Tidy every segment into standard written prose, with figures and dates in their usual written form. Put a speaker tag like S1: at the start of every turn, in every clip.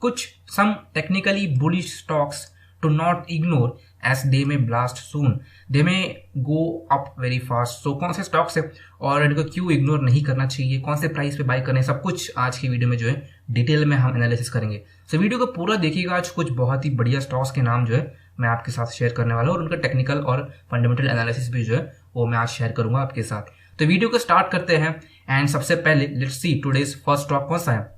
S1: कुछ some technically bullish stocks to not ignore as they may blast soon, they may go up very fast. So कौन से stocks है और इनको क्यों इग्नोर नहीं करना चाहिए, कौन से प्राइस पे बाय करने, सब कुछ आज की वीडियो में जो है डिटेल में हम एनालिसिस करेंगे। सो वीडियो को पूरा देखिएगा। आज कुछ बहुत ही बढ़िया स्टॉक्स के नाम जो है मैं आपके साथ शेयर करने वाला हूँ और उनका टेक्निकल और फंडामेंटल एनालिसिस भी जो है वो मैं आज शेयर करूंगा आपके साथ। तो वीडियो को स्टार्ट करते हैं एंड सबसे पहले let's see today's first stock कौन सा है।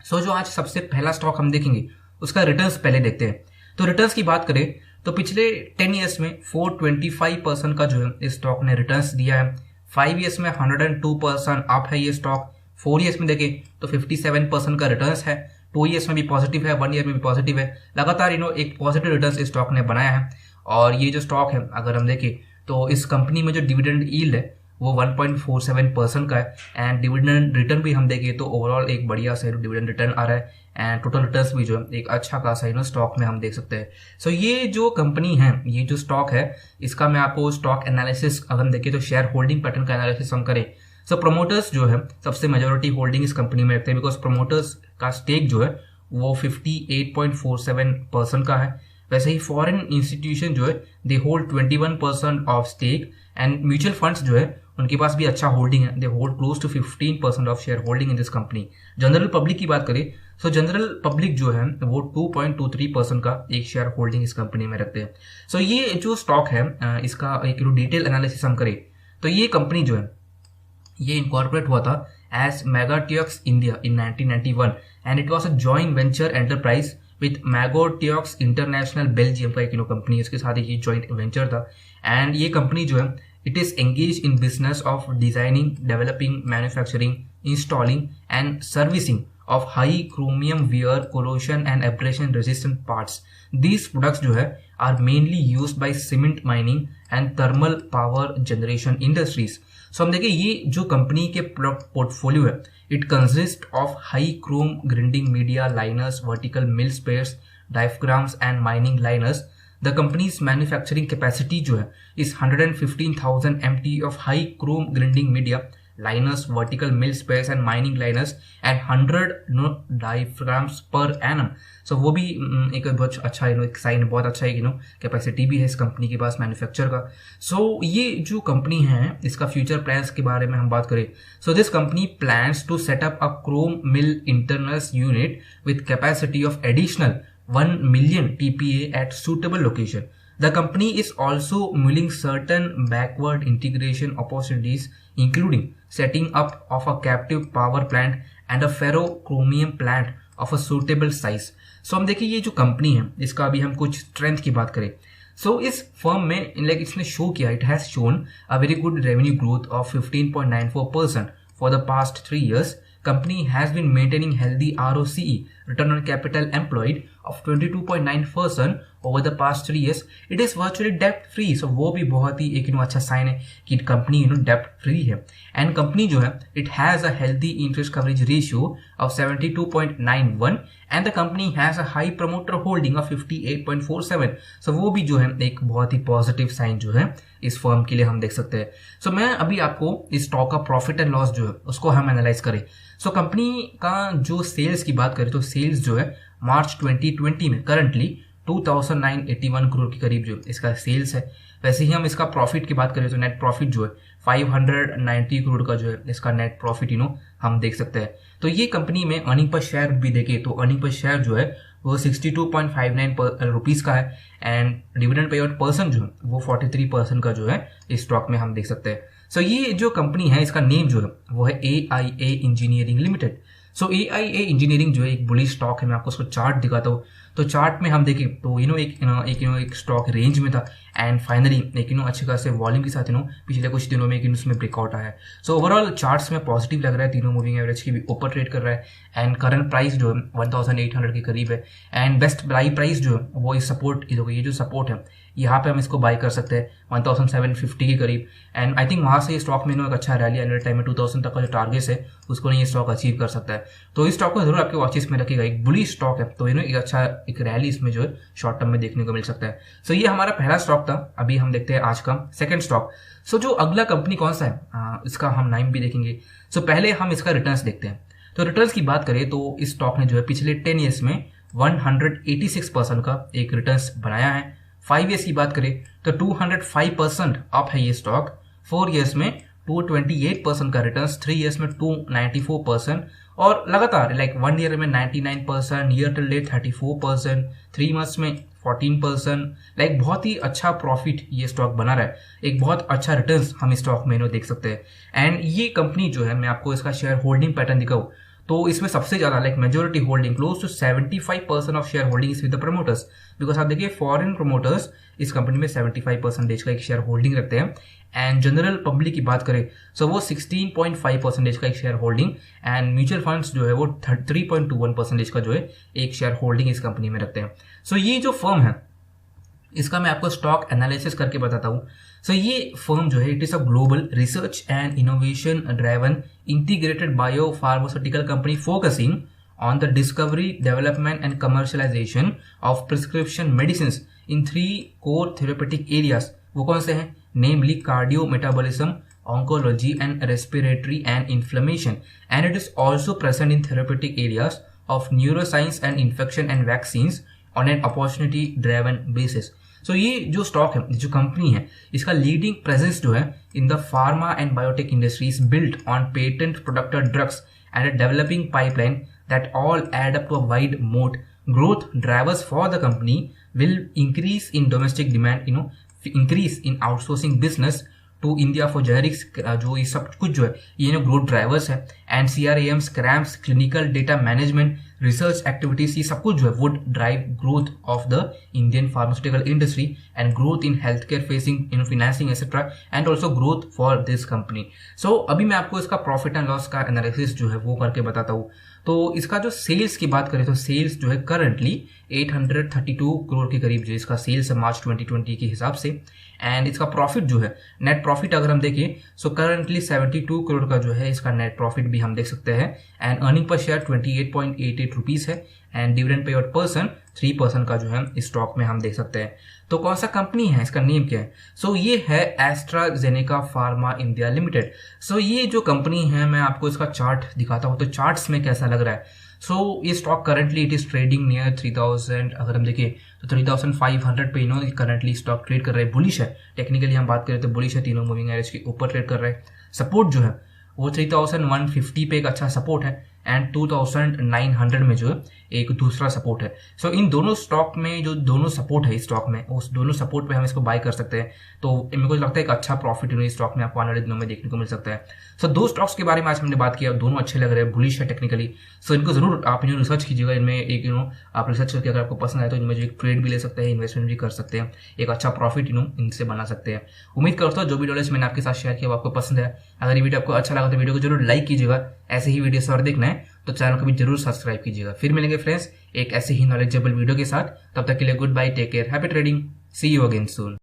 S1: सो जो आज सबसे पहला स्टॉक हम देखेंगे उसका रिटर्न्स पहले देखते हैं। तो रिटर्न्स की बात करें तो पिछले 10 ईयर्स में 425% का जो है इस स्टॉक ने रिटर्न्स दिया है। 5 ईयर्स में 102% अप है ये स्टॉक। 4 ईयर्स में देखें तो 57% का रिटर्न्स है। 2 ईयर्स में भी पॉजिटिव है, 1 ईयर में भी पॉजिटिव है। लगातार एक पॉजिटिव रिटर्न्स इस स्टॉक ने बनाया है। और ये जो स्टॉक है अगर हम देखें तो इस कंपनी में जो डिविडेंड यील्ड है वो 1.47% का है एंड डिविडेंड रिटर्न भी हम देखें तो ओवरऑल एक बढ़िया सा डिविडेंड रिटर्न आ रहा है एंड टोटल रिटर्न्स भी जो है एक अच्छा खासा स्टॉक में हम देख सकते हैं। सो ये जो कंपनी है, ये जो स्टॉक है, इसका मैं आपको स्टॉक एनालिसिस अगर हम देखें तो शेयर होल्डिंग पैटर्न का एनालिसिस हम करें। सो प्रमोटर्स जो है सबसे मेजोरिटी होल्डिंग इस कंपनी में रखते हैं बिकॉज प्रमोटर्स का स्टेक जो है वो 58.47% का है। वैसे ही फॉरेन इंस्टीट्यूशन जो है they hold 21% of stake and mutual funds जो है उनके पास भी अच्छा होल्डिंग है, they hold close to 15% of share holding in this company. General public की बात करें सो जनरल पब्लिक जो है वो 2.23% का एक शेयर होल्डिंग इस कंपनी में रखते हैं। सो ये जो स्टॉक है इसका एक डिटेल एनालिसिस हम करें तो ये कंपनी जो है ये इनकॉर्पोरेट हुआ था as Magotteaux India in 1991 and it was a joint venture enterprise with Magotteaux international Belgium का एक कंपनी, इसके साथ ये जॉइंट वेंचर था। एंड ये कंपनी जो है it is engage in business of designing, developing, manufacturing, installing and servicing of high chromium wear, corrosion and abrasion resistant parts. These products जो है are mainly used by cement mining and thermal power generation industries. So हम देखें ये जो company के product portfolio है it consists of high chrome grinding media, liners, vertical mill spares, diaphragms and mining liners. The company's manufacturing capacity जो है is 115,000 MT of high chrome grinding media, liners, vertical mill spares and mining liners and 100 diaphragms per annum. So वो भी एक बहुत अच्छा एक sign, बहुत अच्छा कैपेसिटी भी है इस कंपनी के पास मैन्युफैक्चर का। सो ये जो कंपनी है इसका फ्यूचर प्लान्स के बारे में हम बात करें so this company plans to set up a chrome mill internals unit with capacity of additional 1 million TPA at suitable location. The company is also mulling certain backward integration opportunities, including setting up of a captive power plant and a ferrochromium plant of a suitable size. So हम देखिए ये जो company है इसका अभी हम कुछ strength की बात करें सो इस फर्म में इसने शो किया, it has shown a very good revenue growth of 15.94% for the past 3 years. Company has been maintaining healthy ROCE, return on capital employed, of 22.9% over the past 3 years. It is virtually debt free. So वो भी बहुत ही एक अच्छा sign है कि company debt free है। And company जो है it has a healthy interest coverage ratio of 72.91 and the company has a high promoter holding of 58.47. So वो भी जो है एक बहुत ही पॉजिटिव साइन जो है इस फर्म के लिए हम देख सकते हैं। सो मैं अभी आपको इस स्टॉक का प्रॉफिट एंड लॉस जो है उसको हम एनालाइज करें। सो कंपनी का जो सेल्स की बात करें तो सेल्स जो है मार्च 2020 में करंटली 2,981 करोड़ के करीब जो इसका सेल्स है। वैसे ही हम इसका प्रॉफिट की बात करें तो नेट प्रॉफिट जो है 590 करोड़ का जो है इसका नेट प्रॉफिट हम देख सकते हैं। तो ये कंपनी में अर्निंग पर शेयर भी देखें तो अर्निंग पर शेयर जो है वो 62.59 रुपीज का है and dividend pay out percent जो है वो 43% का जो है इस स्टॉक में हम देख सकते हैं। सो ये जो कंपनी है इसका नेम जो है वो है AIA इंजीनियरिंग लिमिटेड। सो AIA इंजीनियरिंग जो है एक बुलिश स्टॉक है। मैं आपको उसको चार्ट दिखाता हूँ तो चार्ट में हम देखें तो एक स्टॉक रेंज में था एंड फाइनली एक अच्छे खासे वॉल्यूम के साथ पिछले कुछ दिनों में उसमें ब्रेकआउट आया है। सो ओवरऑल चार्ट्स में पॉजिटिव लग रहा है, तीनों मूविंग एवरेज की भी ऊपर ट्रेड कर रहा है एंड करंट प्राइस जो है 1800 के करीब है एंड बेस्ट बाई प्राइस जो है वो इस सपोर्ट ये जो सपोर्ट है यहाँ पे हम इसको बाय कर सकते हैं 1750 के करीब एंड आई थिंक वहां से ये स्टॉक में एक अच्छा रैली आने टाइम में 2000 तक का जो टारगेट है उसको ये स्टॉक अचीव कर सकता है। तो इस स्टॉक को जरूर आपके वॉचेस में रखेगा, एक बुलिश स्टॉक है तो एक अच्छा एक रैली इसमें जो है शॉर्ट टर्म में देखने को मिल सकता है। सो ये हमारा पहला स्टॉक था। अभी हम देखते हैं आज का सेकंड स्टॉक। सो जो अगला कंपनी कौन सा है इसका हम नाम भी देखेंगे। सो पहले हम इसका रिटर्न्स देखते हैं। तो रिटर्न्स की बात करें तो इस स्टॉक ने जो है पिछले 10 ईयर्स में 186% का एक रिटर्न्स बनाया है। 5 ईयर्स की बात करें तो 205% अप है ये स्टॉक। 4 ईयर्स में 228% का रिटर्न्स, 3 ईयर्स में 294% और लगातार लाइक 1 ईयर में 99%, ईयर टिल डेट 34%, 3 मंथ्स में 14%। लाइक बहुत ही अच्छा प्रॉफिट ये स्टॉक बना रहा है, एक बहुत अच्छा रिटर्न्स हम इस स्टॉक में देख सकते हैं। एंड ये कंपनी जो है, मैं आपको इसका शेयर होल्डिंग पैटर्न दिखाऊं तो इसमें सबसे ज्यादा like majority holding close to 75% of share holding is with the promoters. Because आप देखिए फॉरेन प्रमोटर्स इस कंपनी में 75% का एक शेयर होल्डिंग रखते हैं। एंड जनरल पब्लिक की बात करें सो वो 16.5% का एक share holding, and mutual funds जो है वो 3.21% का जो है एक शेयर होल्डिंग इस कंपनी में रखते हैं। सो ये जो फर्म है इसका मैं आपको स्टॉक एनालिसिस करके बताता हूँ। सो ये फर्म जो है it is a global research and innovation driven integrated bio pharmaceutical company focusing on the discovery, development and commercialization of prescription medicines in 3 core therapeutic areas। वो कौन से हैं? Namely cardio metabolism, oncology and respiratory and inflammation, and it is also present in therapeutic areas of neuroscience and infection and vaccines on an opportunity driven basis। So ये जो stock है, जो company है, इसका लीडिंग प्रेजेंस जो है in the pharma and biotech industries built on patent protected drugs and a developing pipeline that all add up to a wide moat। Growth drivers for the company will increase in domestic demand, increase in outsourcing business to India for generics, जो ये सब कुछ जो है ये growth drivers है। And CRAMs, CRAMs, clinical data management, research activities, ये सब कुछ जो है would drive growth of the Indian pharmaceutical industry and growth in health care facing financing etcetera, and also growth for this company. So अभी मैं आपको इसका profit and loss का एनालिसिस जो है वो करके बताता हूँ। तो इसका जो सेल्स की बात करें तो सेल्स जो है करंटली 832 करोड़ के करीब जो इसका सेल्स है मार्च 2020 के हिसाब से। एंड इसका प्रॉफिट जो है, नेट प्रॉफिट अगर हम देखें सो करंटली 72 करोड़ का जो है इसका नेट प्रॉफिट भी हम देख सकते हैं। And earning per share 28.88 rupees है। And dividend pay out person 3% का जो है इस स्टॉक में हम देख सकते हैं। तो कौन सा कंपनी है, इसका नेम क्या है? सो ये है एस्ट्राजेनेका फार्मा इंडिया लिमिटेड। सो ये जो कंपनी है मैं आपको इसका चार्ट दिखाता हूँ तो चार्ट्स में कैसा लग रहा है। सो ये stock currently it is trading near 3000, अगर हम देखें तो 3500 पे करंटली स्टॉक ट्रेड कर रहे हैं। बुलिश है, टेक्निकली हम बात करें तो बुलिश है, तीनों मूविंग एवरेज के ऊपर ट्रेड कर रहे हैं। सपोर्ट जो है वो 3150 पे एक अच्छा सपोर्ट है एंड 2900 में जो है एक दूसरा सपोर्ट है। सो इन दोनों स्टॉक में जो दोनों सपोर्ट है इस स्टॉक में, उस दोनों सपोर्ट पे हम इसको बाय कर सकते हैं। तो मेरे को लगता है एक अच्छा प्रॉफिट इस स्टॉक में आपको आने वाले दिनों में देखने को मिल सकता है। सो दो स्टॉक्स के बारे में आज हमने बात किया, दोनों अच्छे लग रहे हैं, बुलिश है टेक्निकली। सो इनको जरूर आप रिसर्च कीजिएगा, इनमें एक आप रिसर्च करके अगर आपको पसंद आए तो इनमें जो एक ट्रेड भी ले सकते हैं, इन्वेस्टमेंट भी कर सकते हैं, एक अच्छा प्रॉफिट इनसे बना सकते हैं। उम्मीद करता हूँ जो भी नॉलेज मैंने आपके साथ शेयर किया वो आपको पसंद है। अगर ये वीडियो आपको अच्छा लगा तो वीडियो को जरूर लाइक कीजिएगा। ऐसे ही वीडियोस और देखना है तो चैनल को भी जरूर सब्सक्राइब कीजिएगा। फिर मिलेंगे फ्रेंड्स एक ऐसे ही नॉलेजेबल वीडियो के साथ। तब तक के लिए goodbye, take care, happy trading, see you again soon.